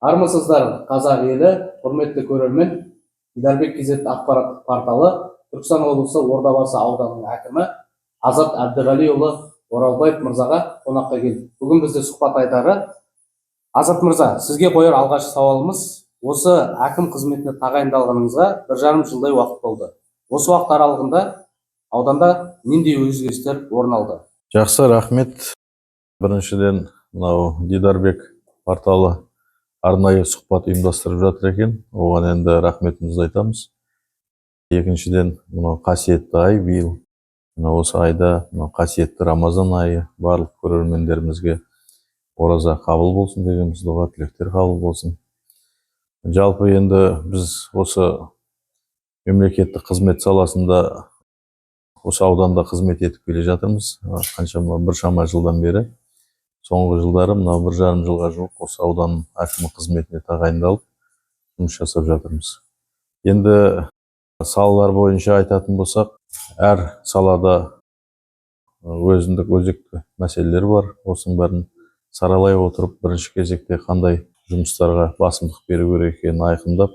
Армысыздар, қазақ елі, құрметті көрермен. Дидарбек кз ақпараттық порталы Түркістан облысы Ордабасы ауданының әкімі Азат Әбдіғалиұлы Оралбаев мырзаға қонаққа келді. Бүгін бізде сұхбат айтары. Азат мырза, сізге қояр алғашқы сауалымыз, осы әкім қызметіне тағайындалғаныңызға 1,5 жылдай уақыт болды. Осы уақыт аралығында ауданда нендей өзгерістер орын алды? Жақсы, рахмет. Біріншіден, мынау Дидарбек порталы арнайы сұхбат ұйымдастырып жатыр екен. Оған енді рахметімізді айтамыз. Екіншіден, мынау қасиетті ай биыл. Осы айда қасиетті Рамазан айы барлық көрермендерімізге ораза қабыл болсын дегенбіз, дұға тілектер қабыл болсын. Жалпы енді біз осы мемлекеттік қызмет саласында осы ауданда қызмет етіп келе жатырмыз. Біршама жылдан бері. Соңғы жылдары мынау 1,5 жылға жуық осы аудан әкімі қызметіне тағайындалып жұмыс жасап жатырмыз. Енді салалар бойынша айтатын болсақ, әр салада өзіндік өзекті мәселелер бар. Осының бәрін саралай отырып, бірінші кезекте қандай жұмыстарға басымдық беру керек екенін айқындап,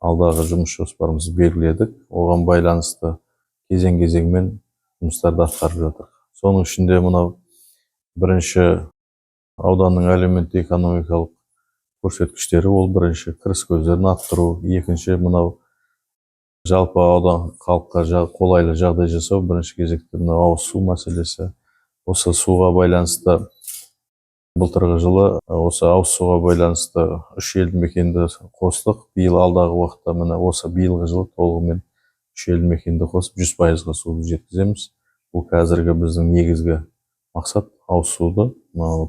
алдағы жұмыс жоспарымызды белгіледік. Оған байланысты кезең-кезеңмен жұмыстарды атқарып жатыр. Соның ішінде мынау бірінші ауданның әлеуметтік экономикалық көрсеткіштері, ол бірінші кіріс көздерін арттыру, екінші мынау жалпы аудан халыққа қолайлы жағдай жасау, бірінші кезекте мынау ауыз су мәселесі. Осы суға байланысты былтырғы жылы осы ауыз суға байланысты 3 елді мекенді қостық. Биыл алдағы уақытта міне осы биылғы жылы толығымен 3 елді мекенді қосып 100%-ға суды жеткіземіз. Бұл қазіргі біздің негізгі мақсат, ауыз суды,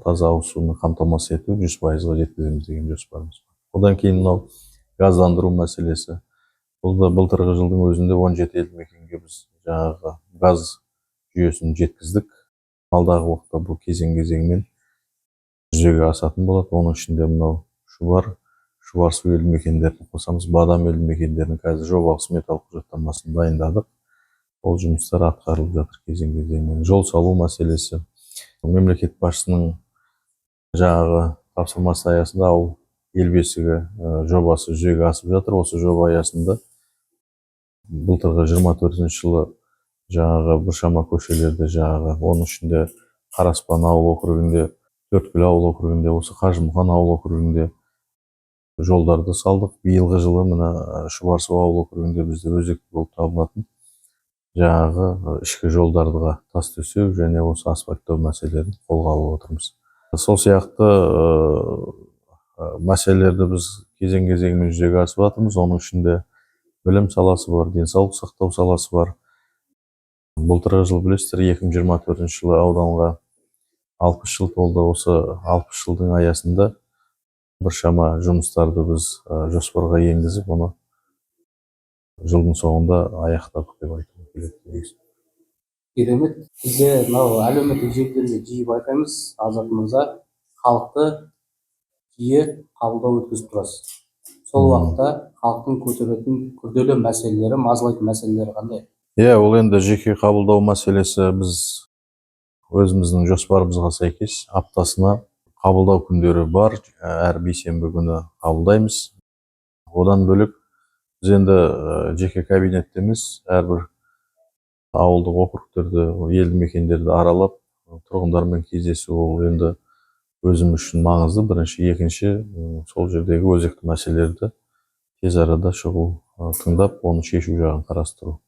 таза ауыз сумен қамтамасыз ету, 100%-ға жеткіземіз деген жоспарымыз бар. Одан кейін мынау газдандыру мәселесі. Бұл да былтырғы жылдың өзінде 17 елді мекенге біз жаңағы газ жүйесін жеткіздік. Алдағы уақытта бұл кезең-кезеңмен жүзеге асатын болады. Оның ішінде мынау Шұбарсу елді мекендерін қосамыз. Бадам елді мекендерінің қазір жобалық сметалық құжаттамасын дайындадық. Ол жұмыстар атқарылып жатыр кезең-кезеңмен. Жол салу мәселесі. Мемлекет басшысының жаңағы тапсырмасы аясында ауыл ел бесігі жобасы жүзеге асып жатыр. Осы жоба аясында былтырғы 24 жылы жаңағы біршама көшелерде жаңағы, оның ішінде Қараспан ауыл округінде, Төрткүл ауыл округінде, осы Қажымұқан ауыл округінде жолдарды салдық. Биылғы жылы мына Шұбарсу ауыл округінде бізде өзекті болып табылатын жаңағы ішкі жолдарға тас төсеу және осы асфальттау мәселелерін қолға алып отырмыз. Сол сияқты мәселелерді біз кезең-кезеңмен жүзеге асырып жатырмыз. Оның ішінде білім саласы бар, денсаулық сақтау саласы бар. Былтырғы жыл білесіздер, 2024 жылы ауданға 60 жыл толды. Осы 60 жылдың аясында біршама жұмыстарды біз жоспарға енгізіп, оны жылдың соңында аяқтадық деп айтуға келеді. Керемет. Бізде мынау әлеуметтік желілерде жиі байқаймыз, Азат мырза, халықты жиі қабылдау өткізіп тұрасыз. Сол уақытта халықтың көтеретін күрделі мәселелері, мазалайтын мәселелері қандай? Ол енді жеке қабылдау мәселесі. Біз өзіміздің жоспарымызға сәйкес аптасына қабылдау күндері бар. Әр бейсенбі күні қабылдаймыз. Одан бөлек біз енді жеке кабинетте емес, әрбір ауылдық округтерді, елді мекендерді аралап, тұрғындармен кездесу, ол енді өзім үшін маңызды. Бірінші, екінші, сол жердегі өзекті мәселелерді тез арада шұғыл тыңдап, оны шешу жағын қарастыру.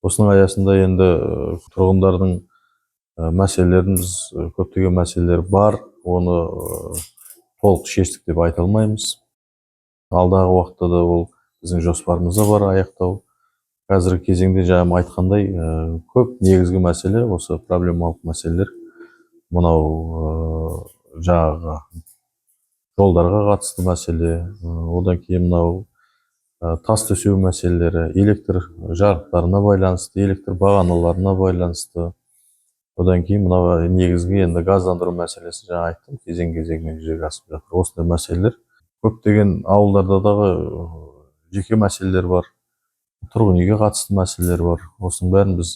Осының аясында енді тұрғындардың мәселелерін, біз көптеген мәселелер бар, оны толық шештік деп айта алмаймыз. Алдағы уақытта да ол біздің жоспарымызда бар аяқтау. Қазіргі кезеңде жаңа айтқандай, көп негізгі мәселе, осы проблемалық мәселелер. Мынау жаңағы жолдарға қатысты мәселе, одан кейін мынау тас төсеу мәселелері, электр жарықтарына байланысты, электр бағаналарына байланысты. Одан кейін мынау негізгі енді газдандыру мәселесі, жаңа айттым, кезең-кезеңмен жүзеге асып жатыр. Осындай мәселелер. Көптеген ауылдарда дағы жеке мәселелер бар. Тұрғын үйге қатысты мәселелер бар. Осының бәрін біз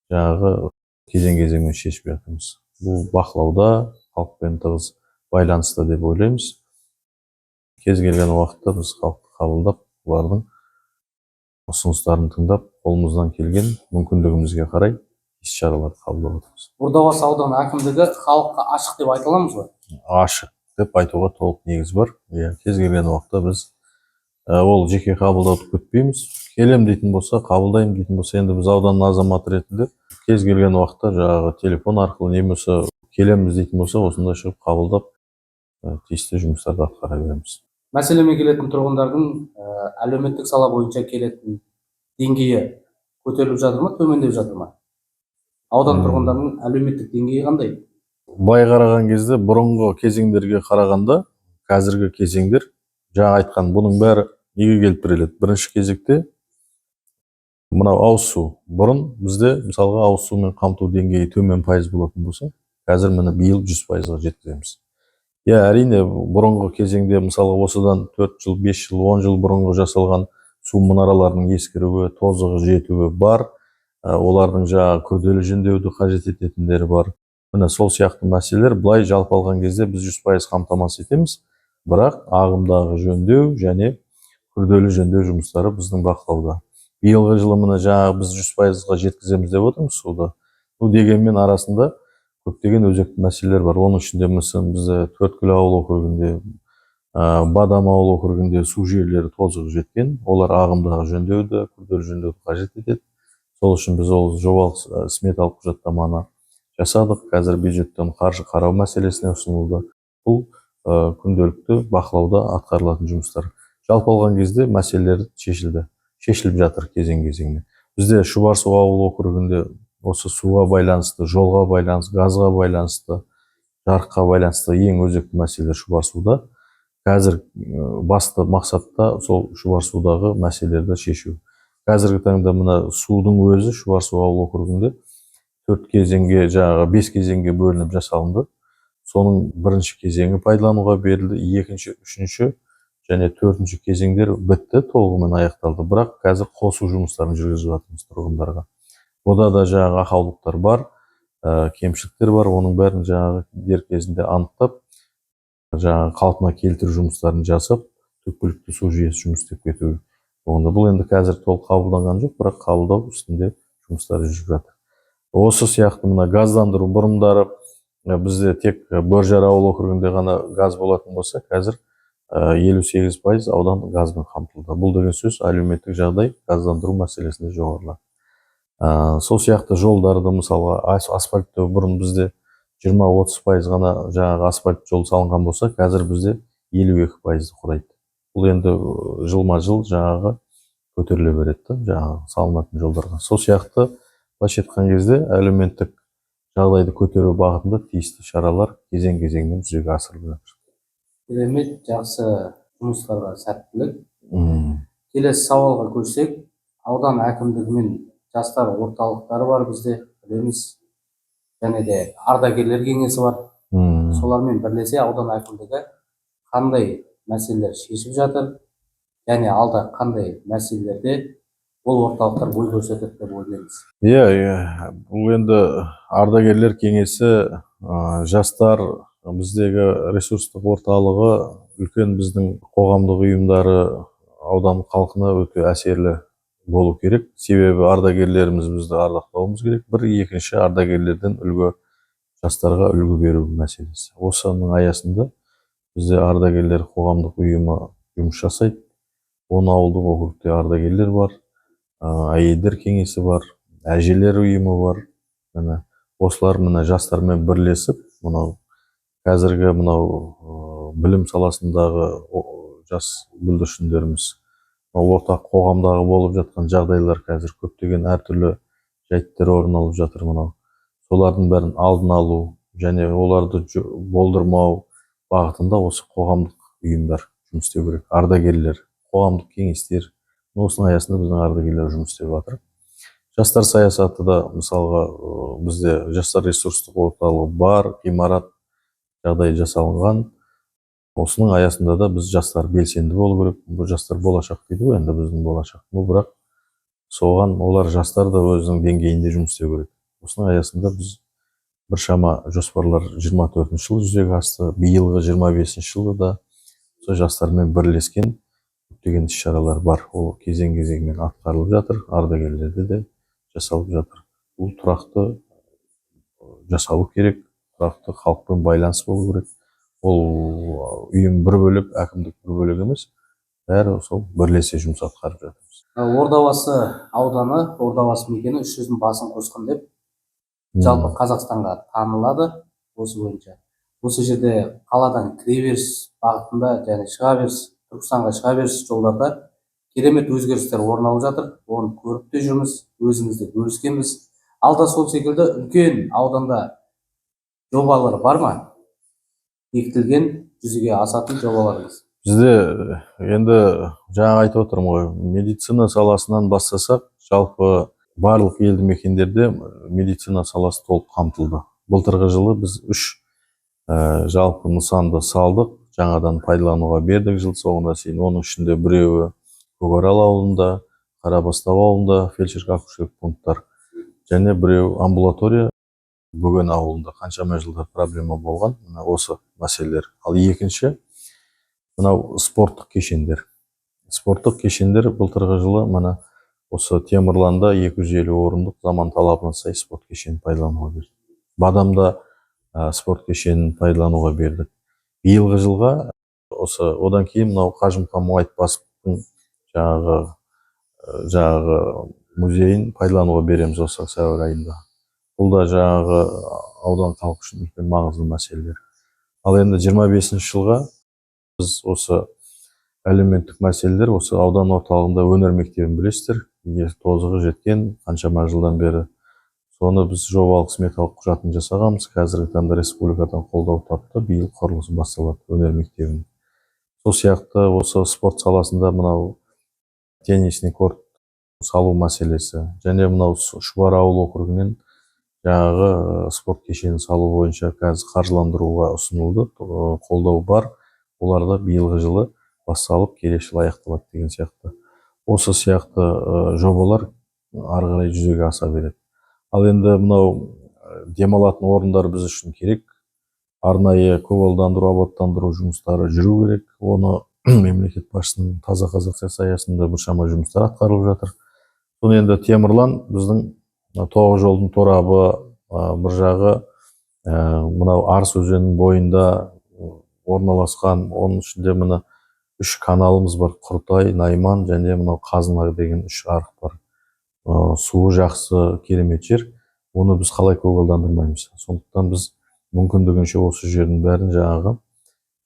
жаңағы кезең-кезеңмен шешіп жатырмыз. Бұл бақылауда, халықпен тығыз байланысты деп ойлаймыз. кез келген уақытта біз халықты қабылдап, олардың ұсыныстарын тыңдап, қолымыздан келген мүмкіндігімізге қарай іс-шараларды қабылдап отырмыз. Ордабасы ауданы әкімдігі халыққа ашық деп айта аламыз ба? Ашық деп айтуға толық негіз бар. Кез келген уақытта біз ол жеке қабылдауды күтпейміз. Келем дейтін болса, қабылдаймын дейтін болса, енді біз ауданның азаматы ретінде кез келген уақытта жаңағы телефон арқылы немесе келеміз дейтін болса, осында шығып қабылдап тиісті жұмыстарды атқара береміз. Мәселемен келетін тұрғындардың әлеуметтік сала бойынша келетін деңгейі көтеріліп жатыр ма, төмендеп жатыр ма? Аудан тұрғындарының әлеуметтік деңгейі қандай? Бай қараған кезде бұрынғы кезеңдерге қарағанда қазіргі кезеңдер, жаңа айтқан, бұның бәрі неге келіп тіреледі? Бірінші кезекте мынау ауыз су. Бұрын бізде мысалға ауыз сумен қамту деңгейі төмен пайыз болатын болса, қазір міне биыл 100%-ға жеткіземіз. Әрине бұрынғы кезеңде мысалға осыдан 4 жыл, 5 жыл, 10 жыл бұрынғы жасалған су мұнараларының ескіруі, тозығы жетуі бар. Олардың жаңағы күрделі жөндеуді қажет ететіндері бар. Міне сол сияқты мәселелер былай жалпы алған кезде біз 100% қамтамасыз етеміз. Бірақ ағымдағы жөндеу және күрделі жөндеу жұмыстары біздің бақылауда. Биылғы жылы міне жаңағы біз 100%-ға жеткіземіз деп отырмыз суды. Бұл дегенмен арасында көптеген өзекті мәселелер бар. Оның ішінде бізде Төрткүл ауыл округінде, Бадам ауыл округінде су жүйелері тозығы жеткен. Олар ағымдағы жөндеуді, күрделі жөндеуді қажет етеді. Сол үшін біз ол жобалық сметалық құжаттаманы жасадық. Қазір бюджеттен қаржы қарау мәселесіне ұсынылды. Бұл күнделікті бақылауда атқарылатын жұмыстар. Жалпы алған кезде мәселелер шешіліп жатыр кезең-кезеңмен. Бізде Шұбарсу ауыл округінде осы суға байланысты, жолға байланысты, газға байланысты, жарыққа байланысты ең өзекті мәселелер Шұбарсуда. Қазір басты мақсатта сол Шұбарсудағы мәселелерді шешу. Қазіргі таңда мына судың өзі Шұбарсу ауыл округінде 4 кезеңге, жаңағы 5 кезеңге бөлініп жасалынды. Соның бірінші кезеңі пайдалануға берілді, екінші, үшінші және төртінші кезеңдер бітті, толығымен аяқталды. Бірақ қазір қосу жұмыстарын жүргізіп жатырмыз тұрғындарға. Ода да жаңағы ақаулықтар бар, кемшіліктер бар. Оның бәрін жаңағы дер кезінде анықтап, жаңағы қалпына келтіру жұмыстарын жасап, түпкілікті су жүйесі жұмыс істеп кетуі. Бұл енді қазір толық қабылданған жоқ, бірақ қабылдау үстінде жұмыстар жүріп жатыр. Осы сияқты мына газдандыру бұрындары бізде тек Бөржар ауыл округінде ғана газ болатын болса, қазір 58% аудан газбен қамтылды. Бұл деген сөз әлеуметтік жағдай газдандыру мәселесінде жоғарылады. Сол сияқты жолдарды мысалға асфальтты бұрын бізде 20-30% ғана жаңағы асфальт жол салынған болса, қазір бізде 52% құрайды. Бұл енді жылма-жыл жаңағы көтеріле береді, жаңағы салынатын жолдарға. Сол сияқты былайша айтқан кезде әлеуметтік жағдайды көтеру бағытында тиісті шаралар кезең-кезеңмен жүзеге асырылып жатыр. Керемет, жақсы, жұмыстарға сәттілік. Келесі сауалға көшсек, аудан әкімдігімен жастар орталықтары бар бізде, білеміз, және де ардагерлер кеңесі бар. Солармен бірлесе аудан әкімдігі қандай мәселелер шешіп жатыр, және алда қандай мәселелерде ол орталықтар бой көрсетеді деп ойлаймыз. Бұл енді ардагерлер кеңесі, жастар біздегі ресурстық орталығы, үлкен біздің қоғамдық ұйымдары аудан халқына өте әсерлі болу керек. Себебі ардагерлеріміз бізді ардақтауымыз керек. Бір екінші ардагерлерден жастарға үлгі беру мәселесі. Осының аясында бізде ардагерлер қоғамдық ұйымы жұмыс жасайды. 10 ауылдық округте ардагерлер бар, әйелдер кеңесі бар, әжелер ұйымы бар. Осылар жастармен бірлесіп, қазіргі білім саласындағы жас бүлдіршіндеріміз, ортақ қоғамдағы болып жатқан жағдайлар қазір көптеген әртүрлі жайттар орын алып жатыр. Солардың бәрін алдын алу және оларды болдырмау бағытында осы қоғамдық ұйымдар жұмыс істеу керек. Ардагерлер, қоғамдық кеңестер, осының аясында біздің ардагерлер жұмыс істеп жатыр. Жастар саясаты да мысалға бізде жастар ресурстық орталығы бар, ғимарат жағдай жасалынған. Осының аясында да біз жастар белсенді болу керек. Бұл жастар болашақ дейді ғой, енді біздің болашақ. Бірақ соған олар жастар да өзінің деңгейінде жұмыс істеу керек. Осының аясында біз біршама жоспарлар 24 жылы жүзеге асты. Биылғы 25 жылы да сол жастармен бірлескен көптеген іс-шаралар бар. Ол кезең-кезеңмен атқарылып жатыр, ардагерлерде де жасалып жатыр. Бұл тұрақты жасалу керек, тұрақты халықпен байланыс болу керек. Ол ұйым бір бөлек, әкімдік бір бөлек емес, бәрі сол бірлесе жұмыс атқарып жатырмыз. Ордабасы ауданы, Ордабасы мекені 300-дің басын қосқан деп жалпы Қазақстанға танылады осы бойынша. Осы жерде қаладан кіреберіс бағытында және Түркістанға шыға беріс жолдарда керемет өзгерістер орын алып жатыр. Оны көріп те жүрміз, өзімізде бөліскенбіз. Алда сол секілді үлкен ауданда жобалар бар ма? Бекітілген, жүзеге асатын жобаларыңыз. Бізде енді жаңа айтып отырмын ғой, медицина саласынан бастасақ, жалпы барлық елді мекендерде медицина саласы толық қамтылды. Былтырғы жылы біз 3 жалпы нысанды салдық, жаңадан пайдалануға бердік жыл соңына шейін. Оның ішінде біреуі Көкарал ауылында, Қарабастау ауылында фельдшер-акушерлік пункттар, және біреу амбулатория Бөген ауылында. Қаншама жылдар проблема болған осы мәселелер. Ал екінші мынау спорттық кешендер. Спорттық кешендер былтырғы жылы мына осы Темірланда 250 орындық заман талабына сай спорт кешенін пайдалануға бердік. Бадамда спорт кешенін пайдалануға бердік. Биылғы жылға осы одан кейін мынау Қажымқан Айтбасовтың жаңағы музейін пайдалануға береміз осы сәуір айында. Бұл да жаңағы аудан халқы үшін үлкен маңызды мәселелер. Ал енді 25 жылға біз осы әлеуметтік мәселелер, осы аудан орталығында өнер мектебін білесіздер, тозығы жеткен қаншама жылдан бері. Соны біз жобалық сметалық құжатын жасағанбыз. Қазіргі таңда республикадан қолдау тапты. Биыл құрылысы басталады өнер мектебінің. Сол сияқты осы спорт саласында мынау теннисный корт салу мәселесі, және мынау Шұбар ауыл округінен жаңағы спорт кешенін салу бойынша қазір қаржыландыруға ұсынылды, қолдау бар. Олар да биылғы жылы басталып, келесі жылы аяқталады деген сияқты. Осы сияқты жобалар ары қарай жүзеге аса береді. Ал енді мынау демалатын орындар біз үшін керек. Арнайы көгалдандыру, абаттандыру жұмыстары жүру керек. Оны мемлекет басшысының таза Қазақстан аясында біршама жұмыстар атқарылып жатыр. Соны енді Темірлан біздің 9 жолдың торабы, бір жағы мынау Арыс өзенінің бойында орналасқан. Оның ішінде мына 3 каналымыз бар: Құртай, Найман және мынау Қазынар деген 3 арық бар. Суы жақсы, керемет жер. Оны біз қалай көгалдандырмаймыз? Сондықтан біз мүмкіндігінше осы жердің бәрін жаңағы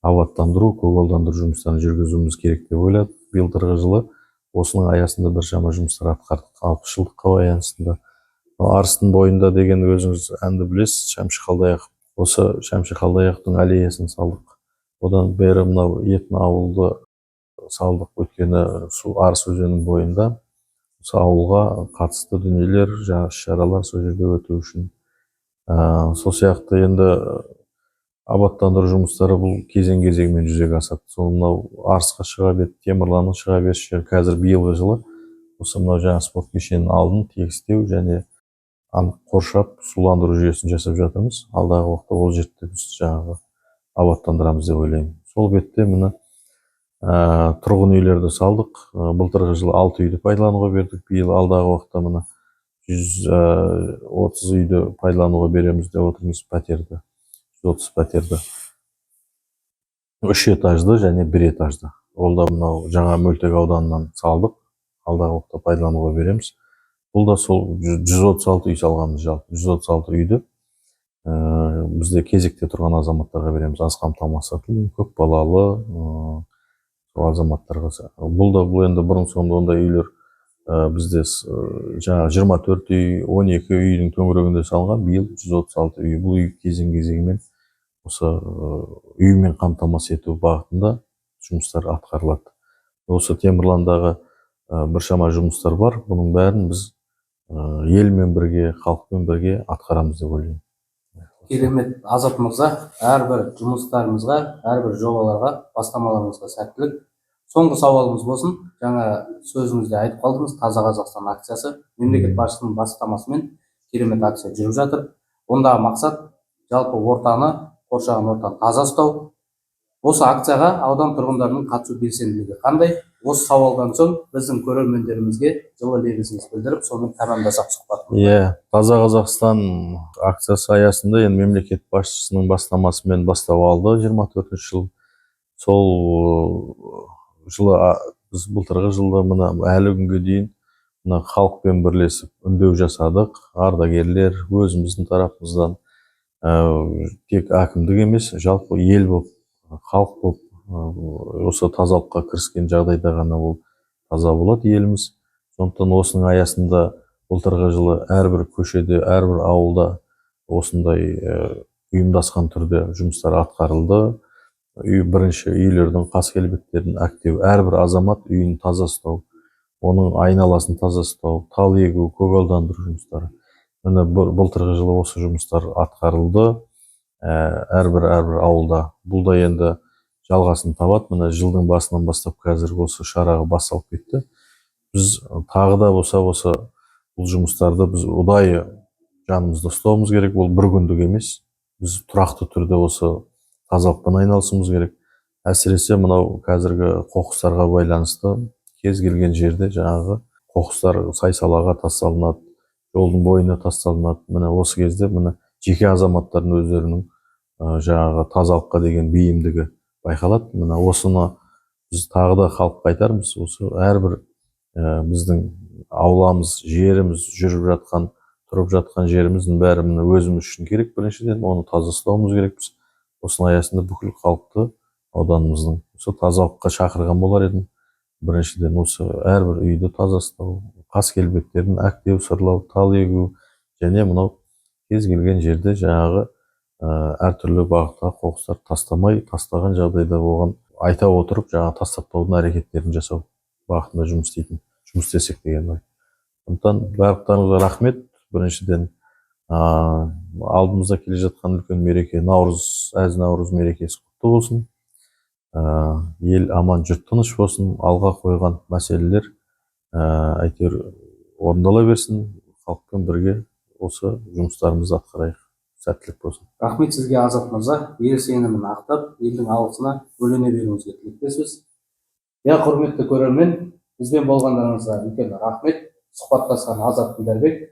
абаттандыру, көгалдандыру жұмыстарын жүргізуіміз керек деп ойладық. Биылдырғы жылы осының аясында біршама жұмыстар атқардық. 60 жылдыққа байланысты. Арыстың бойында деген өзіңіз әнді білесіз, Шәмші Қалдаяқов. Осы Шәмші Қалдаяқовтың аллеясын салдық. Одан бері мынау Етін ауылды салдық. Өйткені Арыс өзенінің бойында осы ауылға қатысты дүниелер, жаңа іс-шаралар сол жерде өту үшін. Сол сияқты енді абаттандыру жұмыстары бұл кезең-кезеңмен жүзеге асады. Сол мынау Арысқа шыға бет, Темірланның шыға беріс жері қазір биылғы жылы осы мынау жаңа спорт кешенінің алдын тегістеу және қоршап суландыру жүйесін жасап жатырмыз. Алдағы уақытта ол жерді біз жаңағы абаттандырамыз деп ойлаймын. Сол бетте мына тұрғын үйлерді салдық. Былтырғы жылы 6 үйді пайдалануға бердік. Биыл алдағы уақытта мына 130 үйді пайдалануға береміз деп отырмыз. Пәтерді, 130 пәтерді. 3 этажды және 1 этажды. Ол да мынау жаңа Мөлтек ауданынан салдық. Алдағы уақытта пайдалануға береміз. Бұл да сол 136 үй салғанбыз жалпы. 136 үйді бізде кезекте тұрған азаматтарға береміз. Аз қамтамасыз етілген, көп балалы азаматтарға. Бұл енді бұрын-соңды ондай үйлер бізде жаңа 24 үй, 12 үйдің төңірегінде салған. Биыл 136 үй. Бұл үй кезең-кезеңмен осы үймен қамтамасыз ету бағытында жұмыстар атқарылады. Осы Темірландағы біршама жұмыстар бар. Бұның бәрін біз елмен бірге, халықпен бірге атқарамыз деп ойлаймын. Керемет Азат мырза, әрбір жұмыстарымызға, әрбір жобаларға, бастамаларымызға сәттілік. Соңғы сауалымыз болсын. Жаңа сөзіңізде айтып қалдыңыз, Таза Қазақстан акциясы мемлекет басшысының бастамасымен керемет акция жүріп жатыр. Ондағы мақсат жалпы ортаны, қоршаған ортаны таза ұстау. Осы акцияға аудан тұрғындарының қатысу белсенділігі қандай? Осы сауалдан соң біздің көрермендерімізге жылы лебізімізді білдіріп, сонымен тәмамдасақ сұхбатымызды. Иә, Таза Қазақстан акциясы аясында енді мемлекет басшысының бастамасымен бастау алды 24 жыл. Сол жылы біз былтырғы жылда мына әлі күнге дейін мына халықпен бірлесіп үндеу жасадық. Ардагерлер өзіміздің тарапымыздан тек әкімдік емес, жалпы ел болып, халық болып осы тазалыққа кіріскен жағдайда ғана ол таза болады еліміз. Сондықтан осының аясында былтырғы жылы әрбір көшеде, әрбір ауылда осындай ұйымдасқан түрде жұмыстар атқарылды. Бірінші үйлердің қас-келбеттерін әктеу, әрбір азамат үйін таза ұстау, оның айналасын таза ұстау, тал егу, көгалдандыру жұмыстары. Міне былтырғы жылы осы жұмыстар атқарылды әрбір ауылда. Бұл да енді жалғасын табады. Міне жылдың басынан бастап қазір осы шараға басталып кетті. Біз тағы да болса осы бұл жұмыстарды біз ұдайы жанымызда ұстауымыз керек. Ол бір күндік емес. Біз тұрақты түрде осы тазалықпен айналысуымыз керек. Әсіресе мынау қазіргі қоқыстарға байланысты кез келген жерде жаңағы қоқыстар сай-салаға тасталынады, жолдың бойына тасталынады. Міне осы кезде міне жеке азаматтардың өздерінің жаңағы тазалыққа деген бейімдігі байқалады. Міне осыны біз тағы да халыққа айтармыз. Осы әрбір біздің ауламыз, жеріміз, жүріп жатқан, тұрып жатқан жеріміздің бәрі міне өзіміз үшін керек. Біріншіден оны таза ұстауымыз керекпіз. Осының аясында бүкіл халықты ауданымыздың осы тазалыққа шақырған болар едім. Біріншіден осы әрбір үйді таза ұстау, қас-келбеттерін әктеу, сырлау, тал егу және мынау кез келген жерде жаңағы әртүрлі бағыттағы қоқыстар тастамай, тастаған жағдайда оған айта отырып жаңағы тастатпаудың әрекеттерін жасау бағытында жұмыс істесек деген ой. Сондықтан барлықтарыңызға рахмет. Біріншіден алдымызда келе жатқан үлкен мереке әз наурыз мерекесі құтты болсын. Ел аман, жұрт тыныш болсын. Алға қойған мәселелер әйтеуір орындала берсін. Халықпен бірге осы жұмыстарымызды атқарайық. Сәттілік болсын. Рахмет сізге Азат мырза. Ел сенімін ақтап, елдің алғысына бөлене беруіңізге тілектеспіз. Құрметті көрермен, бізбен болғандарыңызға үлкен рахмет. Сұхбаттасқан Азат Дидарбек.